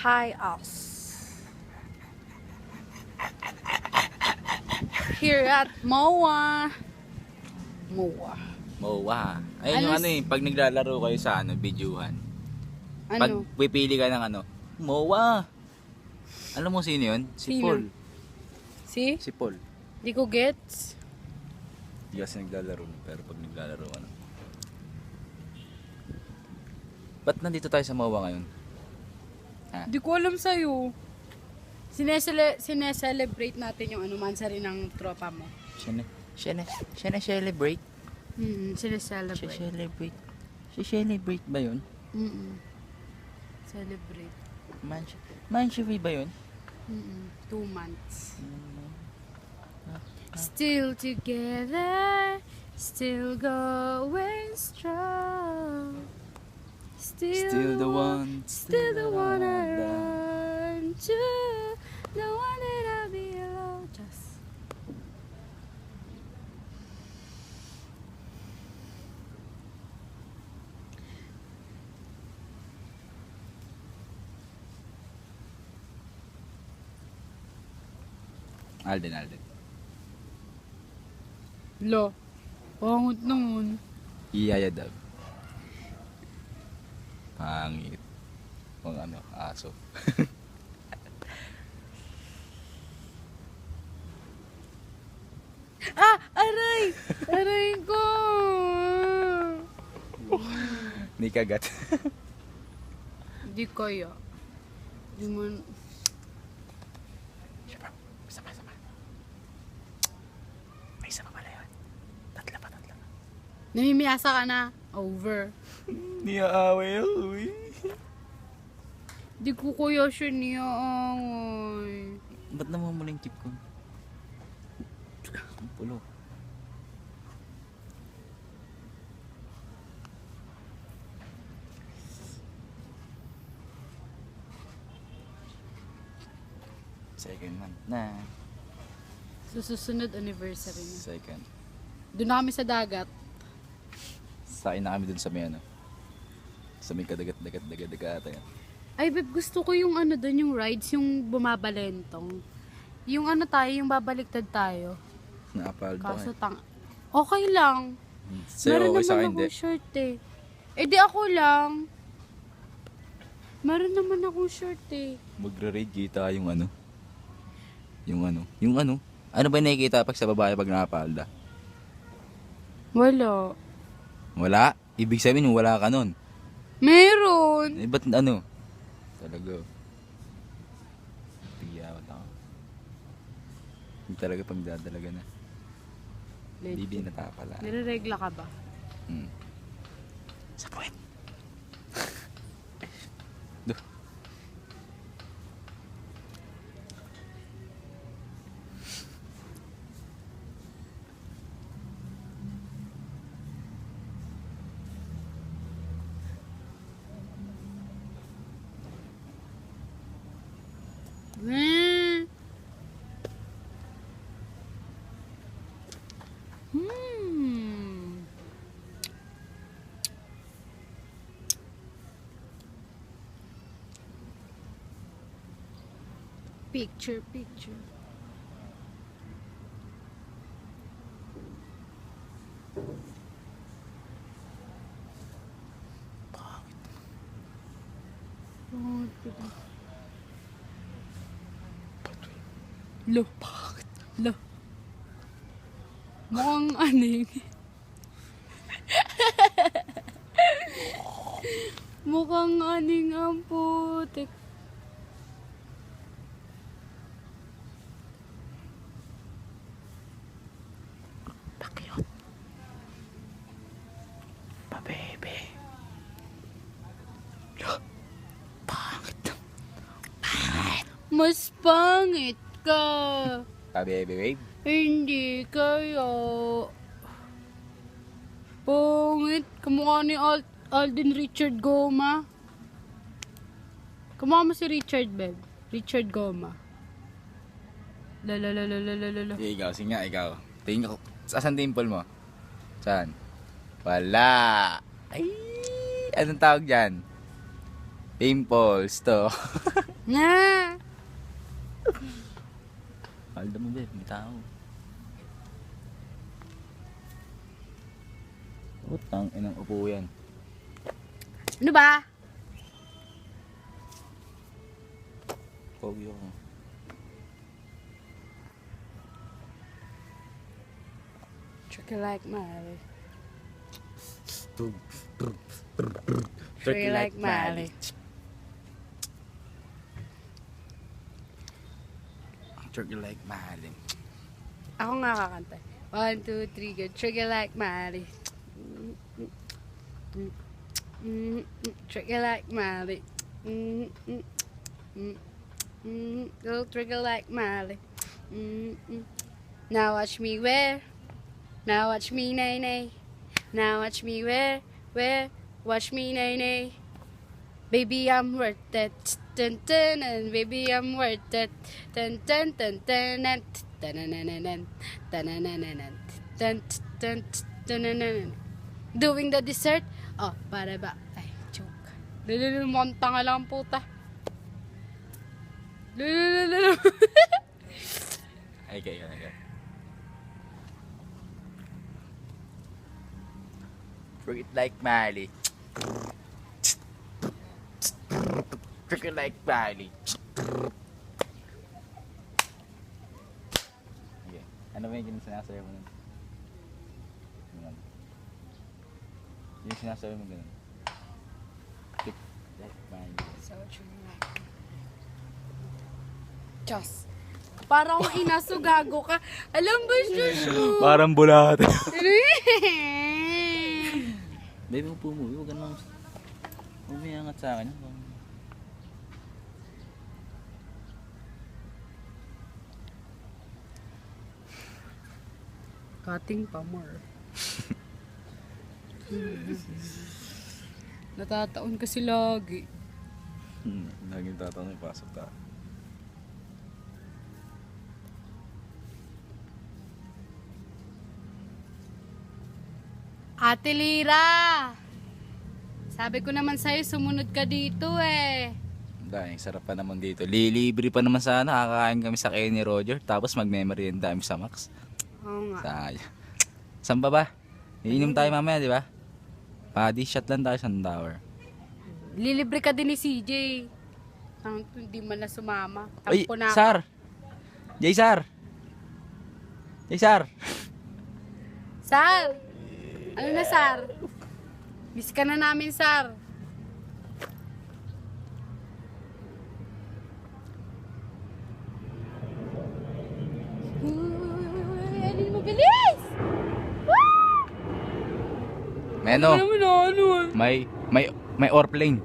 Hi us. Here at MOA. MOA. MOA. Ayun yung Ano pag naglalaro kayo sa videohan. Pag Ano? pipili ka ng MOA. Alam mo sino yun? Si Sino? Paul. See? Si Paul. Di ko gets. Hindi kasi naglalaro. Pero pag naglalaro Ba't nandito tayo sa MOA ngayon? Di ko alam sa'yo. Sineselebrate natin yung mansari ng tropa mo. Celebrate? Sineselebrate. Celebrate ba yun? Celebrate. Manchery ba yun? 2 months. Still together, still going strong. Still the one I run to, the one that I'll be alone. Just Alden. lo, pangot naman. Iyaya daw. Pangit. Kung aso. Aray! Aray ko! Ni kagat. Di kaya. Di man... Sama. May isa pa pala yun. Tatla pa. Namimiyasa ka na. Over. Niyaaway ako Di ko kuya siya niyaaway. Ba't naman mula yung tip ko? Ang pulo. Second month na. Susunod anniversary niya. Second. Doon na kami sa dagat. Sain na kami dun sa may sa may kadagat ata yan. Ay, babe, gusto ko yung doon, yung rides, yung bumabalentong. Yung tayo, yung babaliktad tayo. Naapal daw Kaso okay lang. Sa'yo okay sa akin, Meron naman hindi. akong shirt eh. Di ako lang. Meron naman akong shirt eh. Magre-raid kita yung Ano ba nakikita pag sa babae pag nakapalda? Wala. Wala? Ibig sabihin wala ka nun. Meron. Ba't Talaga. Tigiyawat ako. Hindi talaga pag dadalaga na. Bibi na tapala. Nire-regla ka ba? Sa puwet. Picture. Lo. Lo. Mukhang aning. Mukhang aning ang putik. Pakyot. Pabebe. Pangit. Mas pangit ka. Pabebe, babe. Hindi kayo. Pangit. Kamukha ni Alden Richard Goma. Kamukha mo si Richard, babe. Richard Goma. Lalalalalalala. Ikaw, sige nga, ikaw. Tingin ko. Saan dimple mo? Saan? Wala. Ay, anong tawag dyan? Pimples to. Nga! Palda mo, babe. May tao. Utang inang upo yan. Ano ba? Pogi ako. Tricky like Miley. Tricky Tricky like Miley. Tricky like Miley. Ako nga kakanta. 1, 2, 3, go. Tricky like Miley. Tricky like Miley. Go tricky like Miley. Now watch me wear. Now watch me nay nay. Now watch me wear. Watch me nay nay. Baby, I'm worth it. Dun, dun, and baby, I'm worth it. Dun, dun, dun, dun, and dun-dun-dun-dun-dun. Dun-dun-dun-dun-dun. Dun, dun, dun-dun-dun-dun. Doing the dessert? Oh, para ba? Ay, joke. Monta nga lang, puta. Ay, kayo. Tricky like Miley. Tricky like Miley. Okay. Ano ba yung sinasabi mo nun? Ganun. Yung sinasabi mo ganun. Tricky like Miley. So true. Diyos. Parang inasugago ka. Alam ba, Diyos mo? Parang bulat. Baby, upo mo. Huwag ganun. Umiangat sa akin. Cutting pa more. Natataon kasi lagi. Laging tatanong, pasok ta. Ate Lira! Sabi ko naman sa'yo, sumunod ka dito eh. Dahil sarap pa naman dito. Lilibre pa naman sana. Kakain kami sa Kenny Roger. Tapos magme-merienda kami sa Max. Oo nga. Sayang. Saan ba ba? Iinom tayo mamaya, di ba? Paddy shot lang tayo sa tower. Lilibre ka din ni CJ. Ang hindi man na sumama. Uy, Tampo na. Sar! Jay Sar! Jay Sar! Sar! Ano na, Sar? Miss ka na namin, Sar. Uy, alin mo, bilis! Meno, Ano? may orplane.